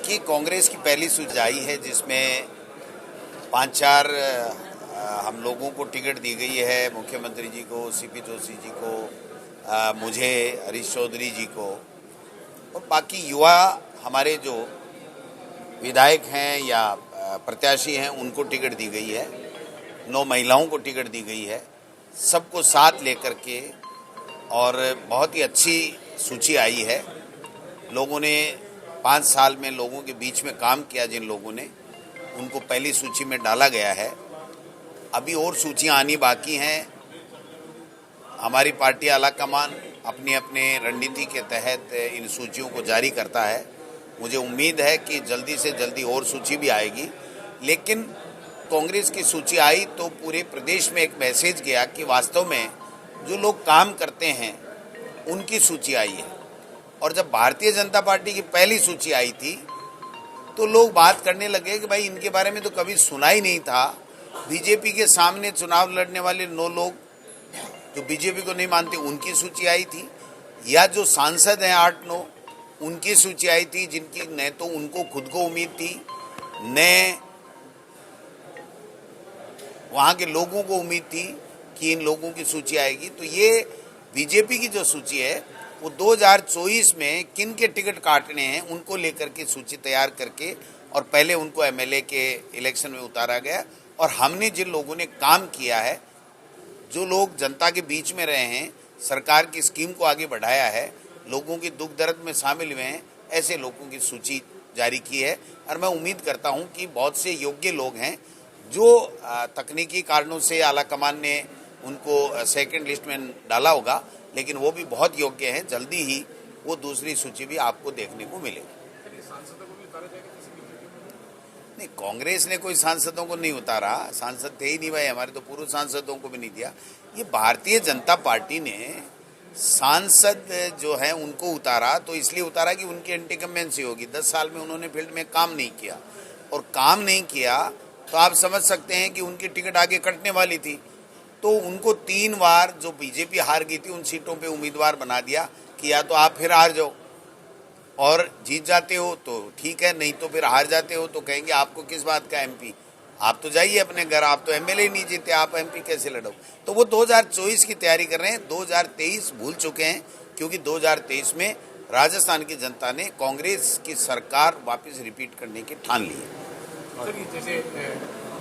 देखिए, कांग्रेस की पहली सूची आई है जिसमें 5-4 हम लोगों को टिकट दी गई है। मुख्यमंत्री जी को, सीपी जोशी जी को, मुझे, हरीश चौधरी जी को, और बाकी युवा हमारे जो विधायक हैं या प्रत्याशी हैं उनको टिकट दी गई है। 9 महिलाओं को टिकट दी गई है। सबको साथ लेकर के और बहुत ही अच्छी सूची आई है। लोगों ने 5 साल में लोगों के बीच में काम किया, जिन लोगों ने, उनको पहली सूची में डाला गया है। अभी और सूचियां आनी बाकी हैं। हमारी पार्टी आलाकमान अपनी अपने रणनीति के तहत इन सूचियों को जारी करता है। मुझे उम्मीद है कि जल्दी से जल्दी और सूची भी आएगी। लेकिन कांग्रेस की सूची आई तो पूरे प्रदेश में एक मैसेज गया कि वास्तव में जो लोग काम करते हैं उनकी सूची आई है। और जब भारतीय जनता पार्टी की पहली सूची आई थी तो लोग बात करने लगे कि भाई इनके बारे में तो कभी सुना ही नहीं था। बीजेपी के सामने चुनाव लड़ने वाले 9 लोग जो बीजेपी को नहीं मानते उनकी सूची आई थी, या जो सांसद हैं 8-9 उनकी सूची आई थी, जिनकी न तो उनको खुद को उम्मीद थी न वहाँ के लोगों को उम्मीद थी कि इन लोगों की सूची आएगी। तो ये बीजेपी की जो सूची है वो 2024 में किन के टिकट काटने हैं उनको लेकर के सूची तैयार करके और पहले उनको एमएलए के इलेक्शन में उतारा गया। और हमने जिन लोगों ने काम किया है, जो लोग जनता के बीच में रहे हैं, सरकार की स्कीम को आगे बढ़ाया है, लोगों की दुख दर्द में शामिल हुए हैं, ऐसे लोगों की सूची जारी की है। और मैं उम्मीद करता हूं कि बहुत से योग्य लोग हैं जो तकनीकी कारणों से आलाकमान ने उनको सेकंड लिस्ट में डाला होगा, लेकिन वो भी बहुत योग्य हैं। जल्दी ही वो दूसरी सूची भी आपको देखने को मिलेगी। नहीं, कांग्रेस ने कोई सांसदों को नहीं उतारा। सांसद थे ही नहीं भाई, हमारे तो पूर्व सांसदों को भी नहीं दिया। ये भारतीय जनता पार्टी ने सांसद जो है उनको उतारा तो इसलिए उतारा कि उनकी एंटीकम्बेंसी होगी। 10 साल में उन्होंने फील्ड में काम नहीं किया, और काम नहीं किया तो आप समझ सकते हैं कि उनकी टिकट आगे कटने वाली थी। तो उनको 3 बार जो बीजेपी हार गई थी उन सीटों पे उम्मीदवार बना दिया कि या तो आप फिर हार जाओ और जीत जाते हो तो ठीक है, नहीं तो फिर हार जाते हो तो कहेंगे आपको किस बात का एमपी, आप तो जाइए अपने घर, आप तो एमएलए नहीं जीते, आप एमपी कैसे लड़ो। तो वो 2024 की तैयारी कर रहे हैं। 2023 भूल चुके हैं, क्योंकि 2023 में राजस्थान की जनता ने कांग्रेस की सरकार वापस रिपीट करने की ठान ली है। जैसे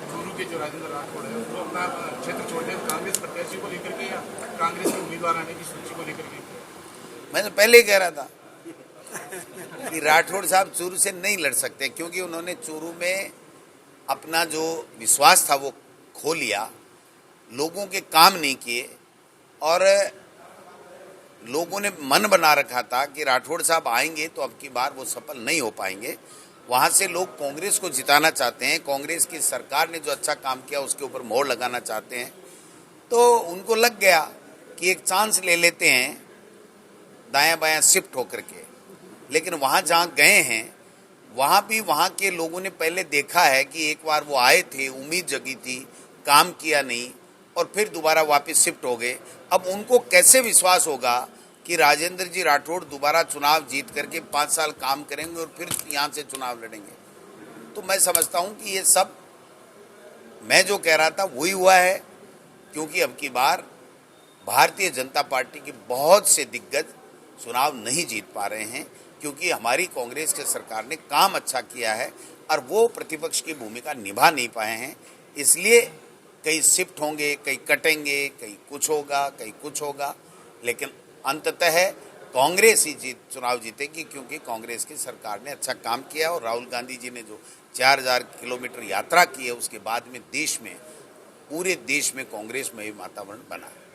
चूरू के जो राजेंद्र राठौड़ है वो अपना क्षेत्र छोड़ रहे हैं, कांग्रेस प्रत्याशी को लेकर के या कांग्रेस के उम्मीदवार आने की सूची को लेकर के? मैं तो पहले ही कह रहा था कि राठौड़ साहब चूरू से नहीं लड़ सकते, क्योंकि उन्होंने चूरू में अपना जो विश्वास था वो खो लिया, लोगों के काम नहीं किए, और लोगों ने मन बना रखा था कि राठौड़ साहब आएंगे तो अब की बार वो सफल नहीं हो पाएंगे। वहाँ से लोग कांग्रेस को जिताना चाहते हैं, कांग्रेस की सरकार ने जो अच्छा काम किया उसके ऊपर मोहर लगाना चाहते हैं। तो उनको लग गया कि एक चांस ले लेते हैं दायां बायां शिफ्ट होकर के। लेकिन वहाँ जहाँ गए हैं वहाँ भी वहाँ के लोगों ने पहले देखा है कि एक बार वो आए थे, उम्मीद जगी थी, काम किया नहीं, और फिर दोबारा वापस शिफ्ट हो गए। अब उनको कैसे विश्वास होगा कि राजेंद्र जी राठौड़ दोबारा चुनाव जीत करके 5 साल काम करेंगे और फिर यहाँ से चुनाव लड़ेंगे। तो मैं समझता हूँ कि ये सब मैं जो कह रहा था वही हुआ है, क्योंकि अब की बार भारतीय जनता पार्टी के बहुत से दिग्गज चुनाव नहीं जीत पा रहे हैं, क्योंकि हमारी कांग्रेस की सरकार ने काम अच्छा किया है और वो प्रतिपक्ष की भूमिका निभा नहीं पाए हैं। इसलिए कई शिफ्ट होंगे, कई कटेंगे, कई कुछ होगा, कई कुछ होगा, लेकिन अंततः कांग्रेस ही चुनाव जीतेगी, क्योंकि कांग्रेस की सरकार ने अच्छा काम किया। और राहुल गांधी जी ने जो 4000 किलोमीटर यात्रा की है उसके बाद में देश में, पूरे देश में कांग्रेसमय वातावरण बना है।